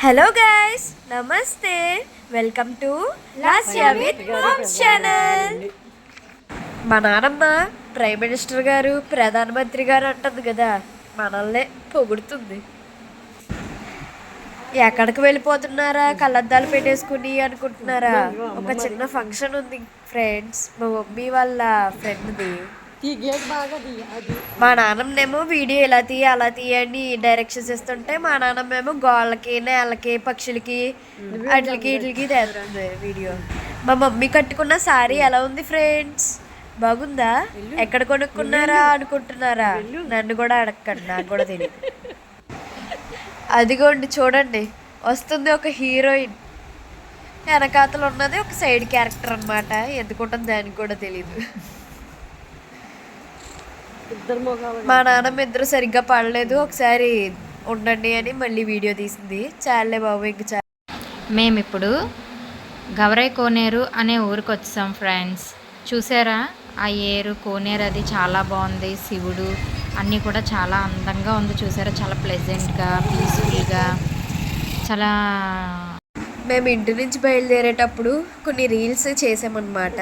Hello guys, నమస్తే. Welcome to Lasya with moms channel. మా నానమ్మ ప్రైమ్ మినిస్టర్ గారు, ప్రధానమంత్రి గారు అంటుంది కదా, మనల్నే పొగుడుతుంది. ఎక్కడికి వెళ్ళిపోతున్నారా కళ్ళద్దాలు పెట్టేసుకుని అనుకుంటున్నారా? ఒక చిన్న ఫంక్షన్ ఉంది ఫ్రెండ్స్, మా మమ్మీ వాళ్ళ ఫ్రెండ్ది. మా నాన్నమ్మనేమో వీడియో ఇలా తీయ అలా తీయని డైరెక్షన్స్ ఇస్తుంటే, మా నాన్నమ్మేమో గోళ్ళకి, నేలకి, పక్షులకి, అట్లకి ఇట్లకి తీస్తుంది వీడియో. మా మమ్మీ కట్టుకున్న సారీ ఎలా ఉంది ఫ్రెండ్స్? బాగుందా? ఎక్కడ కొనుక్కున్నారా అనుకుంటున్నారా? నన్ను కూడా అడగండి, నాకు కూడా తెలియదు. అదిగోండి చూడండి, వస్తుంది ఒక హీరోయిన్. వెనకాతలు ఉన్నది ఒక సైడ్ క్యారెక్టర్ అనమాట. ఎందుకుంటుంది దానికి కూడా తెలీదు. మా నాన్నమ్మ ఇద్దరు సరిగ్గా పడలేదు, ఒకసారి ఉండండి అని మళ్ళీ వీడియో తీసింది. చాలే బాబు, ఇంక మేము ఇప్పుడు గవరై కోనేరు అనే ఊరికి వచ్చాం ఫ్రెండ్స్. చూసారా ఆ ఏరు కోనేరు, అది చాలా బాగుంది. శివుడు అన్నీ కూడా చాలా అందంగా ఉంది. చూసారా, చాలా ప్లెజెంట్గా, పీస్ఫుల్గా. చాలా మేము ఇంటి నుంచి బయలుదేరేటప్పుడు కొన్ని రీల్స్ చేసామన్నమాట.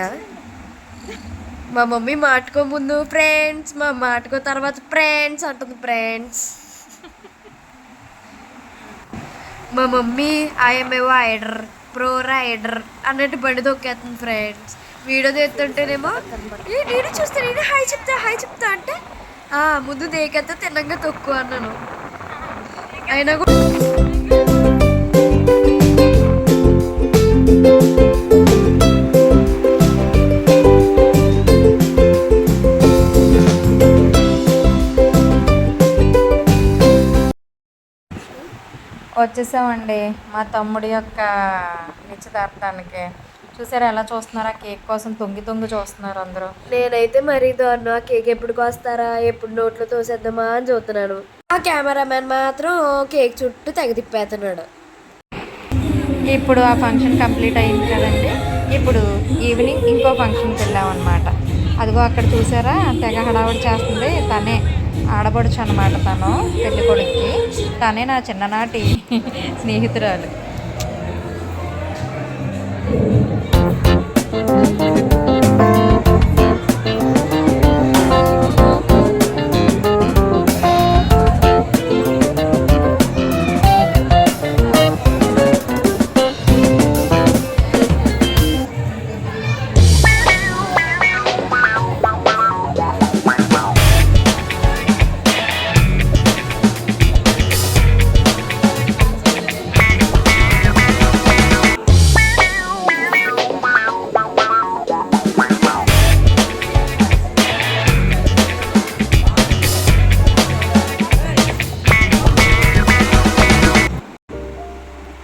మా మమ్మీ మాటకో ముందు ఫ్రెండ్స్, మా మాటకో తర్వాత ఫ్రెండ్స్ అంటుంది. ఫ్రెండ్స్, మా మమ్మీ ఐఎంఏవో రైడర్, ప్రో రైడర్ అన్నట్టు బండి తొక్కేస్తుంది ఫ్రెండ్స్. వీడియో తీస్తుంటేనేమో నేను చూస్తే నేను హాయ్ చెప్తా అంటే ముందు దేకెత్తా తిన్నంగా తొక్కు అన్నాను. అయినా కూడా వచ్చేసామండి మా తమ్ముడి యొక్క నిశ్చితార్థానికి. చూసారా ఎలా చూస్తున్నారు? ఆ కేక్ కోసం తొంగి చూస్తున్నారు అందరూ. నేనైతే మరీ దారుణం, ఆ కేక్ ఎప్పుడు కోస్తారా, ఎప్పుడు నోట్లో తోసేద్దామా అని చూస్తున్నాను. ఆ కెమెరామెన్ మాత్రం కేక్ చుట్టూ తెగ తిప్పేస్తున్నాడు. ఇప్పుడు ఆ ఫంక్షన్ కంప్లీట్ అయింది కదండి. ఇప్పుడు ఈవినింగ్ ఇంకో ఫంక్షన్కి వెళ్ళామన్నమాట. అదిగో అక్కడ చూసారా, తెగ హడావుడి చేస్తుంది. తనే ఆడపడుచు అనమాట, తను పెళ్లి కొడుక్కి. తనే నా చిన్ననాటి స్నేహితురాలు.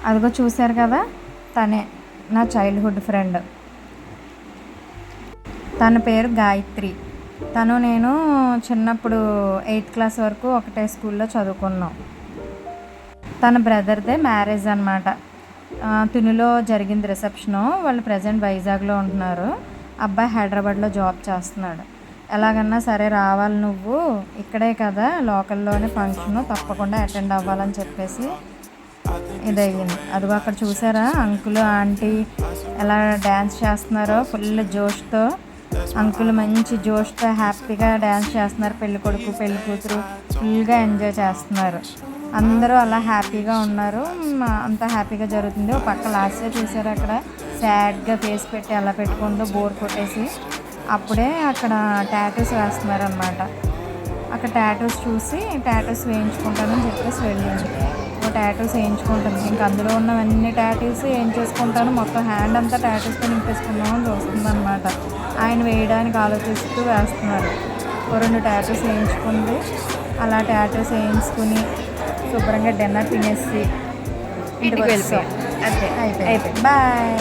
అదిగో చూశారు కదా, తనే నా చైల్డ్హుడ్ ఫ్రెండ్. తన పేరు గాయత్రి. నేను చిన్నప్పుడు 8th క్లాస్ వరకు ఒకటే స్కూల్లో చదువుకున్నాం. తన బ్రదర్దే మ్యారేజ్ అనమాట. తునిలో జరిగింది రిసెప్షను. వాళ్ళు ప్రజెంట్ వైజాగ్లో ఉంటున్నారు. అబ్బాయి హైదరాబాద్లో జాబ్ చేస్తున్నాడు. ఎలాగన్నా సరే రావాలి, నువ్వు ఇక్కడే కదా లోకల్లోనే ఫంక్షను, తప్పకుండా అటెండ్ అవ్వాలని చెప్పేసి ఇది అయ్యింది. అదిగో అక్కడ చూసారా, అంకుల్ ఆంటీ ఎలా డ్యాన్స్ చేస్తున్నారో ఫుల్ జోష్తో. అంకుల్ మంచి జోష్తో హ్యాపీగా డ్యాన్స్ చేస్తున్నారు. పెళ్లి కొడుకు పెళ్లి కూతురు ఫుల్గా ఎంజాయ్ చేస్తున్నారు. అందరూ అలా హ్యాపీగా ఉన్నారు. అంత హ్యాపీగా జరుగుతుంది. ఒక పక్క లాస్ట్ ఇయర్ చూసారు, అక్కడ సాడ్గా ఫేస్ పెట్టి అలా పెట్టుకుంటూ బోర్ కొట్టేసి అప్పుడే అక్కడ టాటూస్ వేస్తున్నారు అనమాట. అక్కడ టాటూస్ చూసి టాటూస్ వేయించుకుంటానని చెప్పేసి వెళ్ళింది. టాటూస్ వేయించుకుంటుంది. ఇంకా అందులో ఉన్నవన్నీ టాటూస్ వేయించేసుకుంటాను, మొత్తం హ్యాండ్ అంతా టాటూస్తో నింపేసుకుందామని చూస్తుంది అనమాట. ఆయన వేయడానికి ఆలోచిస్తూ వేస్తున్నారు. 2 టాటూస్ వేయించుకుంది. అలా టాటూస్ వేయించుకుని శుభ్రంగా డిన్నర్ తినేసి ఇంటికి వెళ్ళిపోయాం. అంతే, అయిపోయింది. బాయ్.